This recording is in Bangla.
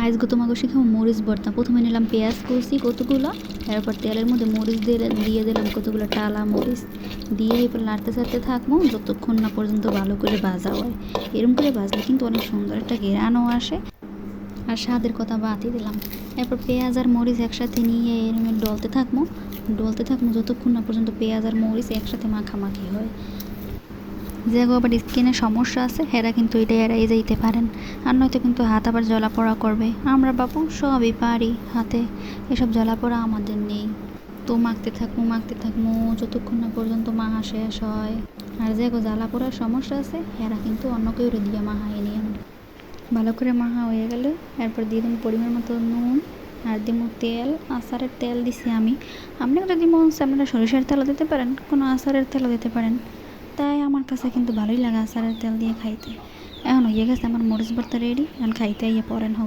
আজকে তোমাকে শেখাবো মরিচ ভর্তা। প্রথমে নিলাম পেঁয়াজ কুচি কতগুলো, এরপর তেলের মধ্যে মরিচ দিয়ে দিলাম কতগুলো টালা মরিচ, দিয়ে এরপর নাড়তে চাড়তে থাকবো যতক্ষণ না পর্যন্ত ভালো করে ভাজা হয়। এরকম করে ভাজলে কিন্তু অনেক সুন্দর একটা ঘেরানও আসে, আর স্বাদের কথা বাদই দিলাম। এরপর পেঁয়াজ আর মরিচ একসাথে নিয়ে এরকম ডলতে থাকবো যতক্ষণ না পর্যন্ত পেঁয়াজ আর মরিচ একসাথে মাখামাখি হয়। যে আবার স্কিনের সমস্যা আছে হেরা কিন্তু এটা এড়াই যাইতে পারেন, আর নয়তো কিন্তু হাত আবার জ্বলাপোড়া করবে। আমরা বাবু সবই পারি হাতে, এসব জ্বলাপোড়া আমাদের নেই। তো মাখতে থাকবো যতক্ষণ না পর্যন্ত মাখা শেষ হয়। আর যে জ্বালা পোড়ার সমস্যা আছে হেরা কিন্তু অন্য কেউ দিয়ে মাখাই নিয়েন। ভালো করে মাখা হয়ে গেলে এরপর দিয়ে দেবো পরিমাণ মতো নুন, আর দেবো তেল। আচারের তেল দিছি আমি, আপনারা যদি মন চায় আপনারা সরিষার তেলও দিতে পারেন, কোনো আচারের তেলও দিতে পারেন। তাই আমার কাছে কিন্তু ভালোই লাগে আচারের তেল দিয়ে খাইতে। এখন হয়ে গেছে আমার মরিচ ভর্তা রেডি, এখন খাইতে ইয়ে পরেন হোক।